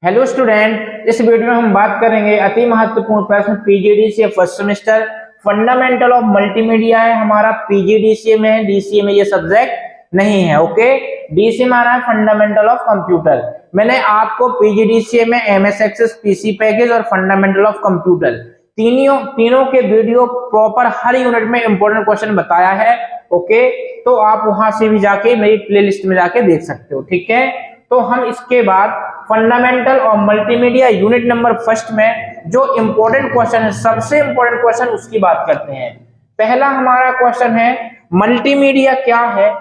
Hello student, इस video में हम बात करेंगे अति महत्वपूर्ण प्रश्न PGDCA first semester fundamental of multimedia है हमारा। पीजीडीसीए में है, डीसीए में ये सब्जेक्ट नहीं है। ओके, डीसीए में आ रहा है फंडामेंटल ऑफ कंप्यूटर। मैंने आपको पीजीडीसीए में एमएस एक्सेस पीसी पैकेज और फंडामेंटल ऑफ कंप्यूटर तीनों के वीडियो प्रॉपर हर यूनिट में इंपॉर्टेंट क्वेश्चन बताया है। ओके, तो आप वहां से भी जाके मेरी प्लेलिस्ट में जाके देख सकते हो। ठीक है, तो हम इसके बाद फंडामेंटल और मल्टीमीडिया यूनिट नंबर फर्स्ट में जो इंपॉर्टेंट क्वेश्चन है, सबसे इंपॉर्टेंट क्वेश्चन उसकी बात करते हैं। पहला हमारा क्वेश्चन है, मल्टीमीडिया क्या है?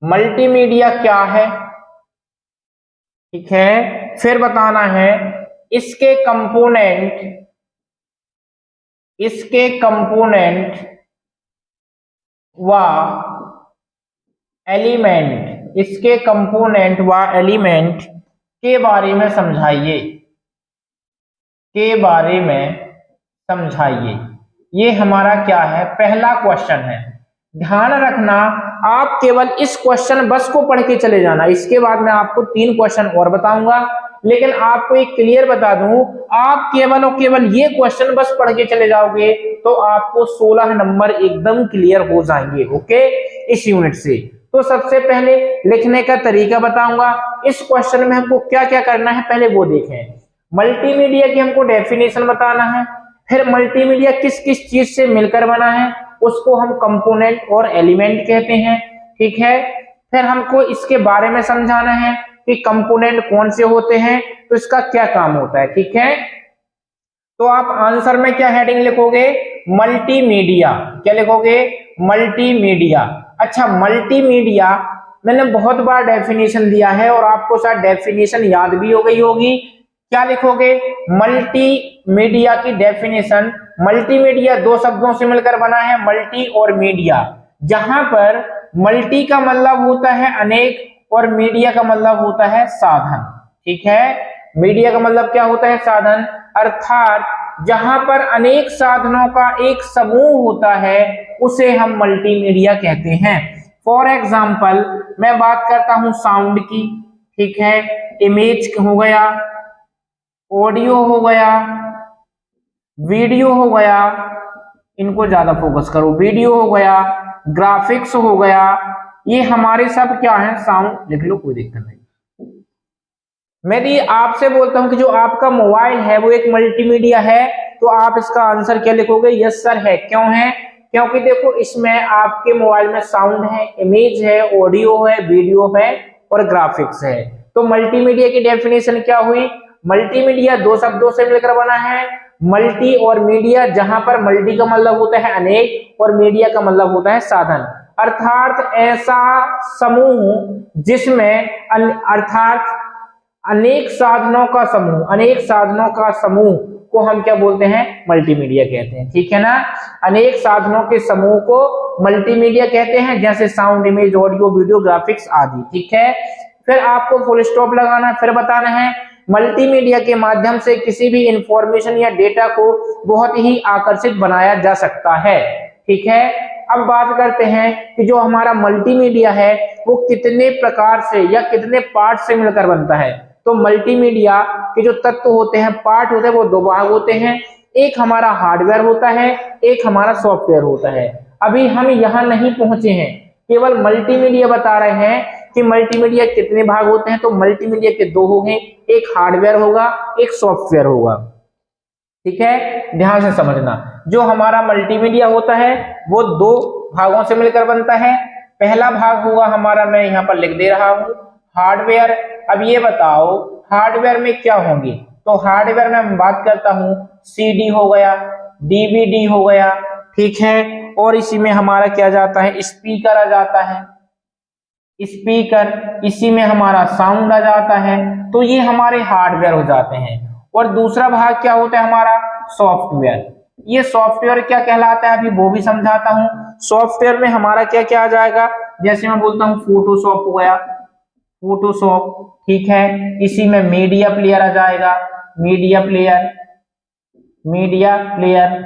मल्टीमीडिया क्या है? ठीक है, फिर बताना है इसके कंपोनेंट व एलिमेंट के बारे में समझाइए। ये हमारा क्या है? पहला क्वेश्चन है। ध्यान रखना, आप केवल इस क्वेश्चन बस को पढ़ के चले जाना। इसके बाद मैं आपको 3 क्वेश्चन और बताऊंगा, लेकिन आपको एक क्लियर बता दूं, आप केवल और केवल ये क्वेश्चन बस पढ़ के चले जाओगे तो आपको 16 नंबर एकदम क्लियर हो जाएंगे। ओके, इस यूनिट से। तो सबसे पहले लिखने का तरीका बताऊंगा। इस क्वेश्चन में हमको क्या क्या करना है पहले वो देखें। मल्टीमीडिया की हमको डेफिनेशन बताना है, फिर मल्टीमीडिया किस किस चीज से मिलकर बना है उसको हम कंपोनेंट और एलिमेंट कहते हैं। ठीक है, फिर हमको इसके बारे में समझाना है कि कंपोनेंट कौन से होते हैं, तो इसका क्या काम होता है। ठीक है, तो आप आंसर में क्या हेडिंग लिखोगे? मल्टीमीडिया। क्या लिखोगे? मल्टीमीडिया। अच्छा, मल्टीमीडिया मैंने बहुत बार डेफिनेशन दिया है और आपको शायद डेफिनेशन याद भी हो गई होगी। क्या लिखोगे? मल्टीमीडिया की डेफिनेशन। मल्टीमीडिया 2 शब्दों से मिलकर बना है, मल्टी और मीडिया, जहां पर मल्टी का मतलब होता है अनेक और मीडिया का मतलब होता है साधन। ठीक है, मीडिया का मतलब क्या होता है? साधन। अर्थात जहां पर अनेक साधनों का एक समूह होता है उसे हम मल्टीमीडिया कहते हैं। फॉर एग्जाम्पल मैं बात करता हूं साउंड की। ठीक है, इमेज हो गया, ऑडियो हो गया, वीडियो हो गया, इनको ज्यादा फोकस करो, वीडियो हो गया, ग्राफिक्स हो गया, ये हमारे सब क्या है? साउंड। लिख लो, कोई दिक्कत नहीं। मैं यदि आपसे बोलता हूं कि जो आपका मोबाइल है वो एक मल्टीमीडिया है, तो आप इसका आंसर क्या लिखोगे? यस सर है। क्यों है? क्योंकि देखो, इसमें आपके मोबाइल में साउंड है, इमेज है, ऑडियो है, वीडियो है और ग्राफिक्स है। तो मल्टीमीडिया की डेफिनेशन क्या हुई? मल्टीमीडिया 2 शब्दों से मिलकर बना है, मल्टी और मीडिया, जहां पर मल्टी का मतलब होता है अनेक और मीडिया का मतलब होता है साधन। अर्थात ऐसा समूह जिसमें अर्थात अनेक साधनों का समूह को हम क्या बोलते हैं? मल्टीमीडिया कहते हैं। ठीक है ना, अनेक साधनों के समूह को मल्टीमीडिया कहते हैं, जैसे sound, image, audio, video, graphics आदि। ठीक है, फिर आपको फुल स्टॉप लगाना, फिर बताना है मल्टीमीडिया के माध्यम से किसी भी इंफॉर्मेशन या डेटा को बहुत ही आकर्षित बनाया जा सकता है। ठीक है, अब बात करते हैं कि जो हमारा मल्टीमीडिया है वो कितने प्रकार से या कितने पार्ट से मिलकर बनता है। तो मल्टीमीडिया के जो तत्व होते हैं, पार्ट होते हैं, वो 2 भाग होते हैं। एक हमारा हार्डवेयर होता है, एक हमारा सॉफ्टवेयर होता है। अभी हम यहाँ नहीं पहुंचे हैं, केवल मल्टीमीडिया बता रहे हैं कि मल्टीमीडिया कितने भाग होते हैं। तो मल्टीमीडिया के 2 हो गए, एक हार्डवेयर होगा, एक सॉफ्टवेयर होगा। ठीक है, ध्यान से समझना, जो हमारा मल्टीमीडिया होता है वो 2 भागों से मिलकर बनता है। पहला भाग होगा हमारा, मैं यहाँ पर लिख दे रहा हूं, हार्डवेयर। अब ये बताओ हार्डवेयर में क्या होंगे? तो हार्डवेयर में मैं बात करता हूं, सीडी हो गया, डीवीडी हो गया। ठीक है, और इसी में हमारा क्या जाता है? स्पीकर आ जाता है, स्पीकर, इसी में हमारा साउंड आ जाता है। तो ये हमारे हार्डवेयर हो जाते हैं। और दूसरा भाग क्या होता है? हमारा सॉफ्टवेयर। ये सॉफ्टवेयर क्या कहलाता है, अभी वो भी समझाता हूं। सॉफ्टवेयर में हमारा क्या क्या आ जाएगा? जैसे मैं बोलता हूं फोटोशॉप हो गया, फोटोशॉप। ठीक है, इसी में मीडिया प्लेयर आ जाएगा, मीडिया प्लेयर।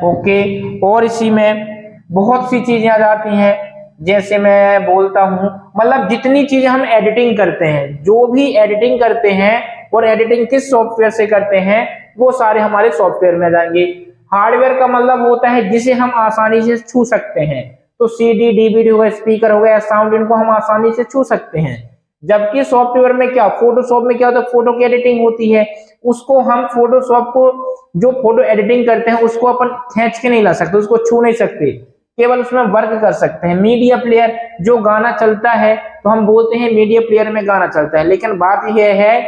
ओके, और इसी में बहुत सी चीजें आ जाती हैं, जैसे मैं बोलता हूँ, मतलब जितनी चीजें हम एडिटिंग करते हैं, जो भी एडिटिंग करते हैं और एडिटिंग किस सॉफ्टवेयर से करते हैं, वो सारे हमारे सॉफ्टवेयर में आ जाएंगे। हार्डवेयर का मतलब होता है जिसे हम आसानी से छू सकते हैं, तो सीडी, डीवीडी हो गया, स्पीकर हो गया, साउंड, इनको हम आसानी से छू सकते हैं। जबकि सॉफ्टवेयर में क्या, फोटोशॉप में क्या होता है, फोटो की एडिटिंग होती है, उसको हम फोटोशॉप को, जो फोटो एडिटिंग करते हैं उसको अपन खींच के नहीं ला सकते, उसको छू नहीं सकते, केवल उसमें वर्क कर सकते हैं। मीडिया प्लेयर, जो गाना चलता है तो हम बोलते हैं मीडिया प्लेयर में गाना चलता है, लेकिन बात यह है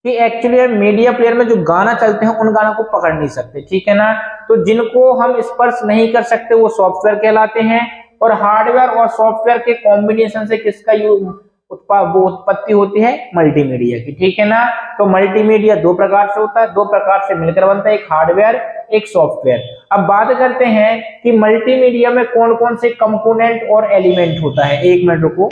कि एक्चुअली मीडिया प्लेयर में जो गाना चलते हैं उन गानों को पकड़ नहीं सकते, ठीक है ना। तो जिनको हम स्पर्श नहीं कर सकते वो सॉफ्टवेयर कहलाते हैं। और हार्डवेयर और सॉफ्टवेयर के कॉम्बिनेशन से किसका उत्पत्ति होती है, मल्टीमीडिया की, ठीक है ना। तो मल्टीमीडिया दो प्रकार से होता है, दो प्रकार से मिलकर बनता है, एक हार्डवेयर एक सॉफ्टवेयर। अब बात करते हैं कि मल्टीमीडिया में कौन कौन से कंपोनेंट और एलिमेंट होता है। एक मिनट रुको।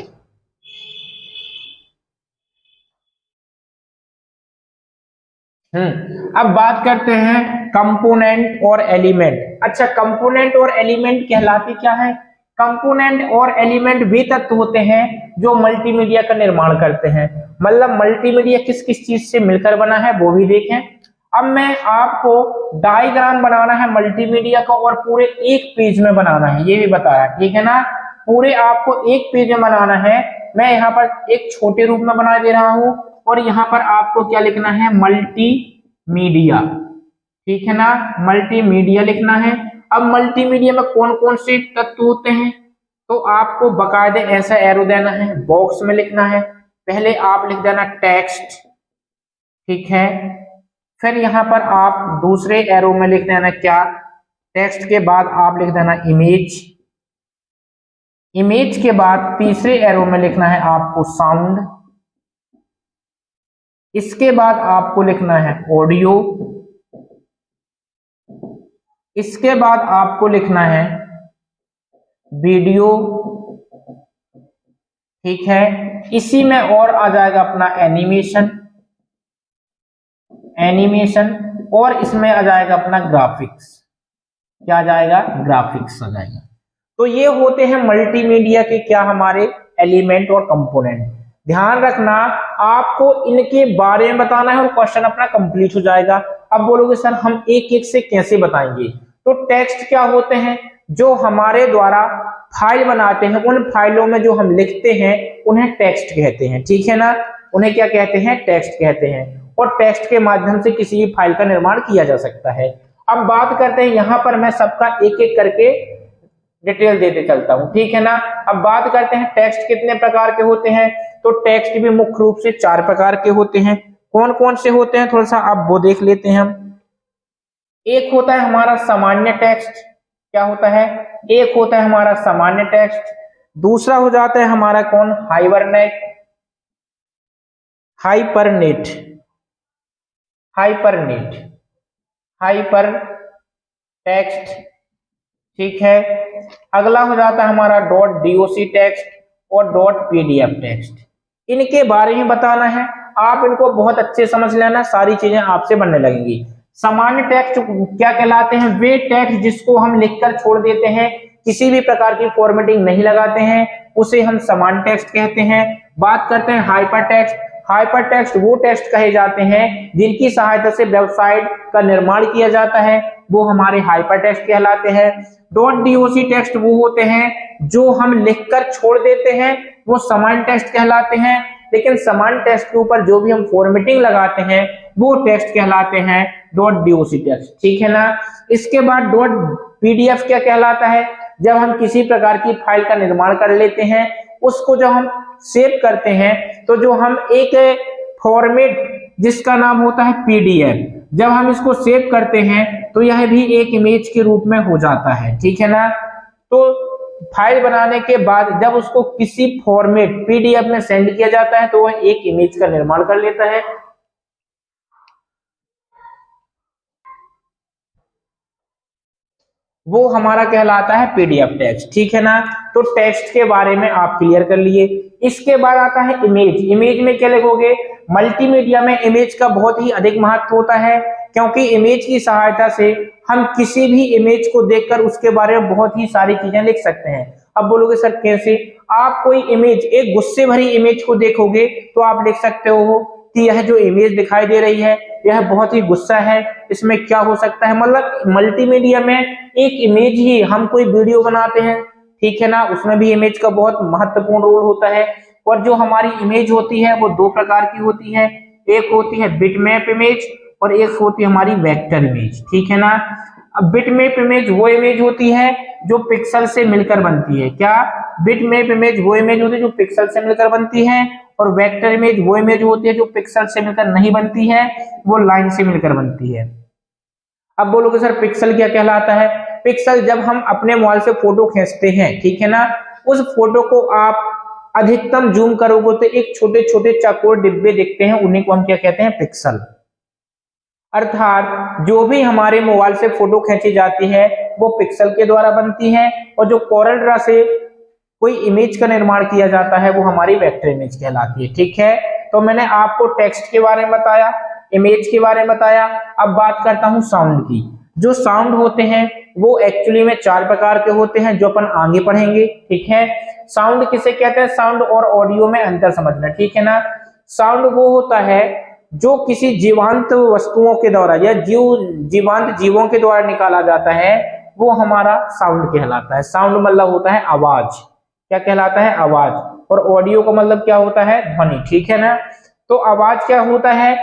अब बात करते हैं कंपोनेंट और एलिमेंट। अच्छा, कंपोनेंट और एलिमेंट कहलाते क्या है? कंपोनेंट और एलिमेंट वे तत्व होते हैं जो मल्टीमीडिया का निर्माण करते हैं। मतलब मल्टीमीडिया किस किस चीज से मिलकर बना है वो भी देखें। अब मैं आपको डायग्राम बनाना है मल्टीमीडिया का और पूरे एक पेज में बनाना है, ये भी बताया, ठीक है ना। पूरे आपको एक पेज में बनाना है। मैं यहाँ पर एक छोटे रूप में बना दे रहा हूं और यहाँ पर आपको क्या लिखना है, मल्टीमीडिया, ठीक है ना, मल्टीमीडिया लिखना है। अब मल्टीमीडिया में कौन कौन से तत्व होते हैं तो आपको बकायदे ऐसा एरो देना है, बॉक्स में लिखना है। पहले आप लिख देना टेक्स्ट, ठीक है। फिर यहाँ पर आप दूसरे एरो में लिख देना क्या, टेक्स्ट के बाद आप लिख देना इमेज, इमेज के बाद तीसरे एरो में लिखना है आपको साउंड, इसके बाद आपको लिखना है ऑडियो, इसके बाद आपको लिखना है वीडियो, ठीक है। इसी में और आ जाएगा अपना एनिमेशन, एनिमेशन, और इसमें आ जाएगा अपना ग्राफिक्स। क्या आ जाएगा, ग्राफिक्स आ जाएगा। तो ये होते हैं मल्टीमीडिया के क्या, हमारे एलिमेंट और कंपोनेंट। ध्यान रखना आपको इनके बारे में बताना है और क्वेश्चन अपना कंप्लीट हो जाएगा। अब बोलोगे सर हम एक एक से कैसे बताएंगे, तो टेक्स्ट क्या होते हैं, जो हमारे द्वारा फाइल बनाते हैं, उन फाइलों में जो हम लिखते हैं उन्हें टेक्स्ट कहते हैं, ठीक है ना। उन्हें क्या कहते हैं, टेक्स्ट कहते हैं। और टेक्स्ट के माध्यम से किसी भी फाइल का निर्माण किया जा सकता है। अब बात करते हैं, यहां पर मैं सबका एक एक करके डिटेल देते चलता हूं, ठीक है ना। अब बात करते हैं टेक्स्ट कितने प्रकार के होते हैं, तो टेक्स्ट भी मुख्य रूप से 4 प्रकार के होते हैं। कौन कौन से होते हैं, थोड़ा सा आप वो देख लेते हैं हम। एक होता है हमारा सामान्य टेक्स्ट, क्या होता है, एक होता है हमारा सामान्य टेक्स्ट। दूसरा हो जाता है हमारा कौन, hibernate, hibernate, hibernate, hyper text, ठीक है। अगला हो जाता है हमारा डॉट डीओसी टेक्स्ट और डॉट पीडीएफ टेक्स्ट। इनके बारे में बताना है, आप इनको बहुत अच्छे समझ लेना, सारी चीजें आपसे बनने लगेंगी। सामान्य टेक्स्ट क्या कहलाते हैं, वे टेक्स्ट जिसको हम लिखकर छोड़ देते हैं, किसी भी प्रकार की फॉर्मेटिंग नहीं लगाते हैं, उसे हम सामान्य टेक्स्ट कहते हैं। बात करते हैं हाइपर टेक्स्ट। हाइपर टेक्स्ट वो टेक्स्ट कहे जाते हैं जिनकी सहायता से वेबसाइट का निर्माण किया जाता है, वो हमारे हाइपर टेक्स्ट कहलाते हैं। डॉट डीओसी टेक्स्ट वो होते हैं जो हम लिखकर छोड़ देते हैं, वो सामान्य टेक्स्ट कहलाते हैं। लेकिन सामान्य टेक्स्ट के ऊपर जो भी हम फॉर्मेटिंग लगाते हैं वो टेक्स्ट कहलाते हैं डॉट डीओसी टेक्स्ट, ठीक है ना। इसके बाद डॉट पीडीएफ क्या कहलाता है, जब हम किसी प्रकार की फाइल का निर्माण कर लेते हैं, उसको जब हम सेव करते हैं, तो जो हम एक फॉर्मेट जिसका नाम होता है पीडीएफ, जब हम इसको सेव करते हैं तो यह भी एक इमेज के रूप में हो जाता है, ठीक है ना। तो फाइल बनाने के बाद जब उसको किसी फॉर्मेट पीडीएफ में सेंड किया जाता है तो वह एक इमेज का निर्माण कर लेता है। वो हमारा कहलाता है पीडीएफ टेक्स्ट, ठीक है ना। तो टेक्स्ट के बारे में आप क्लियर कर लिए। इसके बाद आता है इमेज। इमेज में क्या लिखोगे, मल्टीमीडिया में इमेज का बहुत ही अधिक महत्व होता है, क्योंकि इमेज की सहायता से हम किसी भी इमेज को देखकर उसके बारे में बहुत ही सारी चीजें लिख सकते हैं। अब बोलोगे सर कैसे? आप कोई इमेज, एक गुस्से भरी इमेज को देखोगे तो आप लिख सकते हो कि यह जो इमेज दिखाई दे रही है यह बहुत ही गुस्सा है, इसमें क्या हो सकता है। मतलब मल्टीमीडिया में एक इमेज ही, हम कोई वीडियो बनाते हैं, ठीक है ना, उसमें भी इमेज का बहुत महत्वपूर्ण रोल होता है। और जो हमारी इमेज होती है वो दो प्रकार की होती है, एक होती है बिटमैप इमेज और एक होती है हमारी वेक्टर इमेज, ठीक है ना। अब बिटमैप इमेज वो इमेज होती है जो पिक्सल से मिलकर बनती है। क्या? बिटमैप इमेज वो इमेज होती है जो पिक्सल से मिलकर बनती है, और वेक्टर इमेज वो इमेज होती है जो पिक्सल से मिलकर नहीं बनती है, वो लाइन से मिलकर बनती है। अब बोलोगे सर पिक्सल क्या कहलाता है? पिक्सल जब हम अपने मोबाइल से फोटो खींचते हैं, ठीक है ना, उस फोटो को आप अधिकतम जूम करोगे तो एक छोटे छोटे चौकोर डिब्बे दिखते हैं, उन्हीं को हम क्या कहते हैं? पिक्सल। अर्थात जो भी हमारे मोबाइल से फोटो खींची जाती है वो पिक्सल के द्वारा बनती है, और जो कोरल ड्रॉ से कोई इमेज का निर्माण किया जाता है वो हमारी वेक्टर इमेज कहलाती है, ठीक है। तो मैंने आपको टेक्स्ट के बारे में बताया, इमेज के बारे में बताया। अब बात करता हूं साउंड की। जो साउंड होते हैं वो एक्चुअली में 4 प्रकार के होते हैं, जो अपन आगे पढ़ेंगे, ठीक है। साउंड किसे कहते हैं? साउंड और ऑडियो में अंतर समझना, ठीक है ना। साउंड वो होता है जो किसी जीवांत वस्तुओं के द्वारा या जीवांत जीवों के द्वारा निकाला जाता है, वो हमारा साउंड कहलाता है। साउंड मतलब होता है आवाज, क्या कहलाता है? आवाज। और ऑडियो का मतलब क्या होता है? ध्वनि, ठीक है ना। तो आवाज क्या होता है?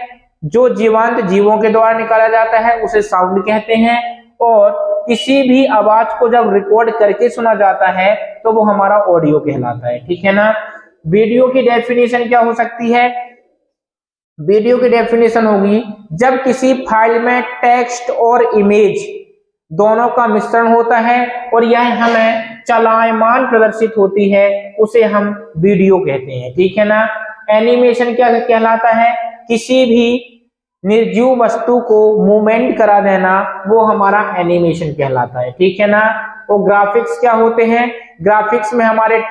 जो जीवांत जीवों के द्वारा निकाला जाता है उसे साउंड कहते हैं, और किसी भी आवाज को जब रिकॉर्ड करके सुना जाता है तो वो हमारा ऑडियो कहलाता है, ठीक है ना। वीडियो की डेफिनेशन क्या हो सकती है? वीडियो की डेफिनेशन होगी जब किसी फाइल में टेक्स्ट और इमेज दोनों का मिश्रण होता है और यह हमें चलायमान प्रदर्शित होती है, उसे हम वीडियो कहते हैं, ठीक है ना। एनिमेशन क्या कहलाता है? किसी भी निर्जीव वस्तु को मूवमेंट करा देना, वो हमारा एनिमेशन कहलाता है, ठीक है ना। तो ग्राफिक्स क्या होते हैं? ग्राफिक्स में हमारे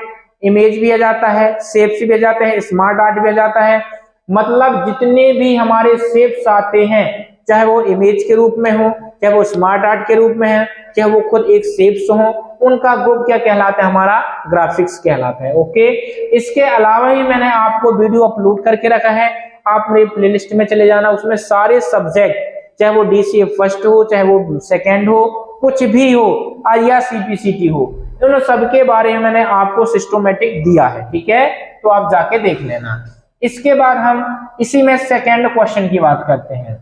इमेज भी आ जाता है, शेप्स भी आ जाते हैं, स्मार्ट आर्ट भी आ जाता है। मतलब जितने भी हमारे शेप्स आते हैं, चाहे वो इमेज के रूप में हो, चाहे वो स्मार्ट आर्ट के रूप में है, चाहे वो खुद एक शेप्स हो, उनका ग्रुप क्या कहलाता है? हमारा ग्राफिक्स कहलाता है, ओके। इसके अलावा ही मैंने आपको वीडियो अपलोड करके रखा है, आप मेरी प्लेलिस्ट में चले जाना, उसमें सारे सब्जेक्ट, चाहे वो DCA फर्स्ट हो, चाहे वो सेकेंड हो, कुछ भी हो, या CPCT हो, उन सबके बारे में मैंने आपको सिस्टमैटिक दिया है, ठीक है। तो आप जाके देख लेना। इसके बाद हम इसी में सेकेंड क्वेश्चन की बात करते हैं।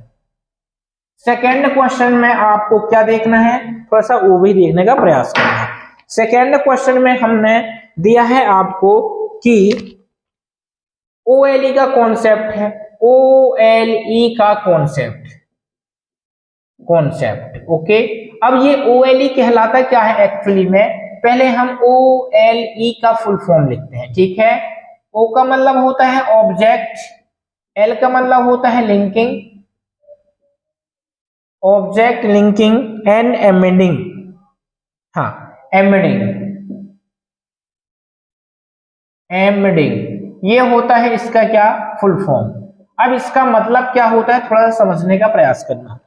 सेकेंड क्वेश्चन में आपको क्या देखना है? थोड़ा सा वो भी देखने का प्रयास करना है। सेकेंड क्वेश्चन में हमने दिया है आपको कि OLE का कॉन्सेप्ट है, OLE का कॉन्सेप्ट, ओके। अब ये OLE कहलाता क्या है एक्चुअली में? पहले हम OLE का फुल फॉर्म लिखते हैं, ठीक है। O का मतलब होता है ऑब्जेक्ट, L का मतलब होता है linking, object linking and embedding, हाँ एम्बेडिंग ये होता है इसका क्या? Full form. अब इसका मतलब क्या होता है थोड़ा सा समझने का प्रयास करना।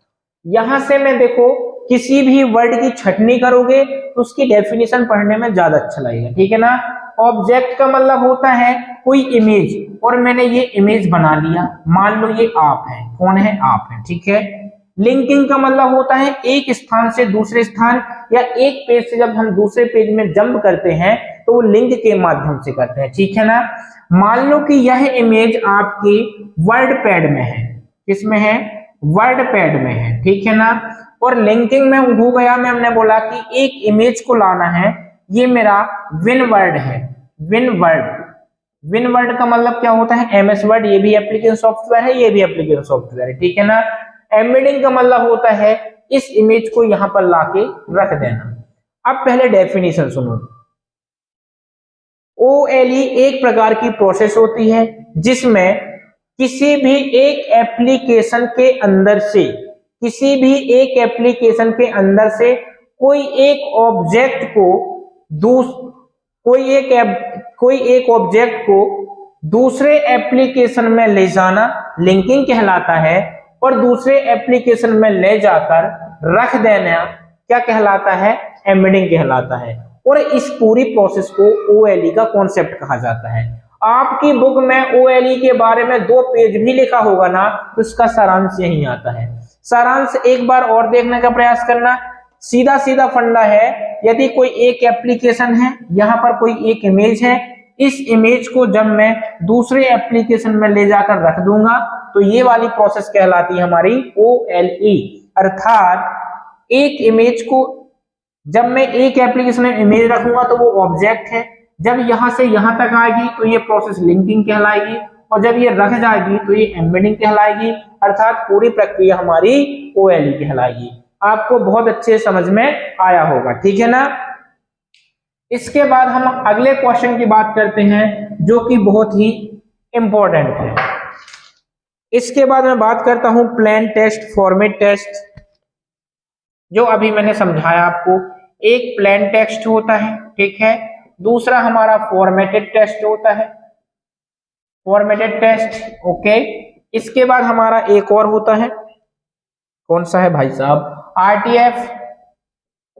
यहां से मैं देखो किसी भी वर्ड की छटनी करोगे तो उसकी डेफिनेशन पढ़ने में ज्यादा अच्छा लगेगा, ठीक है ना। ऑब्जेक्ट का मतलब होता है कोई इमेज, और मैंने ये इमेज बना लिया, मान लो ये आप है, कौन है? आप है, ठीक है। लिंकिंग का मतलब होता है एक स्थान से दूसरे स्थान, या एक पेज से जब हम दूसरे पेज में जंप करते हैं तो वो लिंक के माध्यम से करते हैं, ठीक है ना। मान लो कि यह इमेज आपकी वर्ड पैड में है, किसमें है? वर्ड पैड में है, ठीक है ना। और लिंकिंग में हो गया, मैं हमने बोला कि एक इमेज को लाना है, ये मेरा विन वर्ड है, विन वर्ड का मतलब क्या होता है? MS वर्ड, ये भी एप्लीकेशन सॉफ्टवेयर है, ये भी एप्लीकेशन सॉफ्टवेयर है, ठीक है ना। एम्बेडिंग का मतलब होता है इस इमेज को यहां पर लाके रख देना। अब पहले डेफिनेशन सुनो। OLE एक प्रकार की प्रोसेस होती है जिसमें किसी भी एक एप्लीकेशन के अंदर से कोई एक ऑब्जेक्ट को दूसरे एप्लीकेशन में ले जाना लिंकिंग कहलाता है, और दूसरे एप्लीकेशन में ले जाकर रख देना क्या कहलाता है? एम्बेडिंग कहलाता है। और इस पूरी प्रोसेस को OLE का कॉन्सेप्ट कहा जाता है। आपकी बुक में OLE के बारे में 2 पेज भी लिखा होगा ना, तो इसका सारांश यही आता है। सारांश एक बार और देखने का प्रयास करना। सीधा सीधा फंडा है, यदि कोई एक एप्लीकेशन है, यहाँ पर कोई एक इमेज है, इस इमेज को जब मैं दूसरे एप्लीकेशन में ले जाकर रख दूंगा तो ये वाली प्रोसेस कहलाती है हमारी OLE। अर्थात एक इमेज को जब मैं एक एप्लीकेशन में इमेज रखूंगा तो वो ऑब्जेक्ट है, जब यहां से यहां तक आएगी तो ये प्रोसेस लिंकिंग कहलाएगी, और जब ये रख जाएगी तो ये एम्बेडिंग कहलाएगी। अर्थात पूरी प्रक्रिया हमारी OLE कहलाएगी। आपको बहुत अच्छे समझ में आया होगा, ठीक है ना। इसके बाद हम अगले क्वेश्चन की बात करते हैं जो कि बहुत ही इंपॉर्टेंट है। इसके बाद मैं बात करता हूं प्लेन टेस्ट, फॉर्मेट टेस्ट। जो अभी मैंने समझाया आपको, एक प्लेन टेक्स्ट होता है, ठीक है, दूसरा हमारा फॉर्मेटेड टेस्ट होता है, फॉर्मेटेड टेस्ट, ओके। इसके बाद हमारा एक और होता है, कौन सा है भाई साहब, RTF,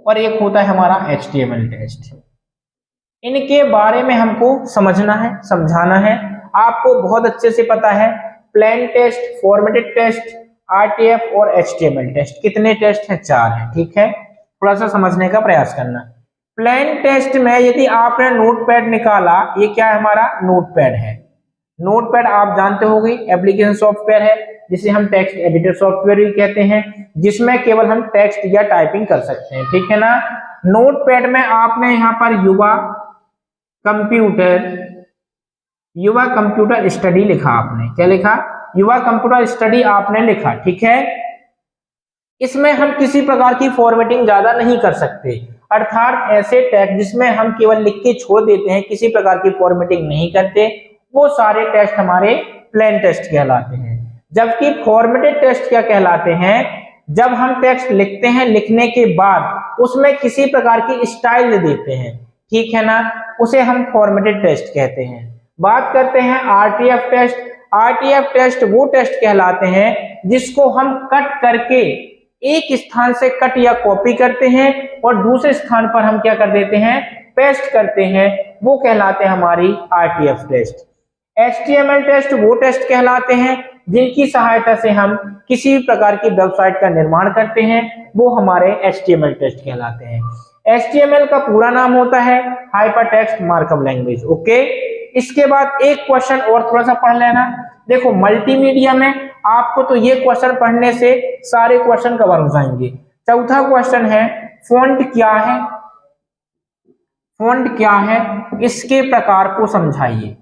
और एक होता है हमारा HTML टेस्ट। इनके बारे में हमको समझना है, समझाना है। आपको बहुत अच्छे से पता है plain text, formatted text, RTF और HTML टेस्ट। कितने टेस्ट हैं? 4 हैं, ठीक है। थोड़ा सा समझने का प्रयास करना। प्लेन टेस्ट में यदि आपने नोटपैड निकाला, ये क्या है हमारा नोटपैड है। नोटपैड आप जानते होंगे एप्लीकेशन सॉफ्टवेयर है जिसे हम टेक्स्ट एडिटर सॉफ्टवेयर भी कहते हैं, जिसमें केवल हम टेक्स्ट या टाइपिंग कर सकते हैं, ठीक है ना। नोटपैड में आपने यहाँ पर युवा कंप्यूटर स्टडी लिखा, आपने क्या लिखा? युवा कंप्यूटर स्टडी आपने लिखा, ठीक है। इसमें हम किसी प्रकार की फॉर्मेटिंग ज्यादा नहीं कर सकते, अर्थात ऐसे टेक्स्ट जिसमें हम केवल लिख के छोड़ देते हैं, किसी प्रकार की फॉर्मेटिंग नहीं करते, वो सारे टेस्ट हमारे प्लेन टेस्ट कहलाते हैं। जबकि फॉर्मेटेड टेस्ट क्या कहलाते हैं? जब हम टेक्स्ट लिखते हैं, लिखने के बाद उसमें किसी प्रकार की स्टाइल देते हैं, ठीक है ना, उसे हम फॉर्मेटेड टेस्ट कहते हैं। बात करते हैं RTF टेस्ट। RTF टेस्ट वो टेस्ट कहलाते हैं जिसको हम कट करके एक स्थान से कट या कॉपी करते हैं और दूसरे स्थान पर हम क्या कर देते हैं, पेस्ट करते हैं, वो कहलाते हैं हमारी RTF टेस्ट। HTML टेस्ट वो टेस्ट कहलाते हैं जिनकी सहायता से हम किसी प्रकार की वेबसाइट का निर्माण करते हैं, वो हमारे HTML टेस्ट कहलाते हैं। HTML का पूरा नाम होता है हाइपरटेक्स्ट मार्कअप लैंग्वेज, ओके। इसके बाद एक क्वेश्चन और थोड़ा सा पढ़ लेना। देखो मल्टीमीडिया में आपको तो ये क्वेश्चन पढ़ने से सारे क्वेश्चन कवर हो जाएंगे। चौथा क्वेश्चन है फॉन्ट क्या है? फॉन्ट क्या है? इसके प्रकार को समझाइए,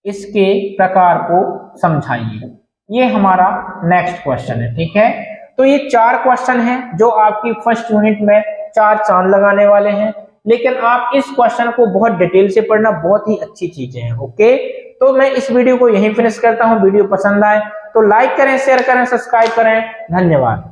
इसके प्रकार को समझाइए। ये हमारा नेक्स्ट क्वेश्चन है, ठीक है। तो ये 4 क्वेश्चन हैं जो आपकी फर्स्ट यूनिट में 4 चांद लगाने वाले हैं, लेकिन आप इस क्वेश्चन को बहुत डिटेल से पढ़ना, बहुत ही अच्छी चीजें हैं, ओके। तो मैं इस वीडियो को यहीं फिनिश करता हूं। वीडियो पसंद आए तो लाइक करें, शेयर करें, सब्सक्राइब करें। धन्यवाद।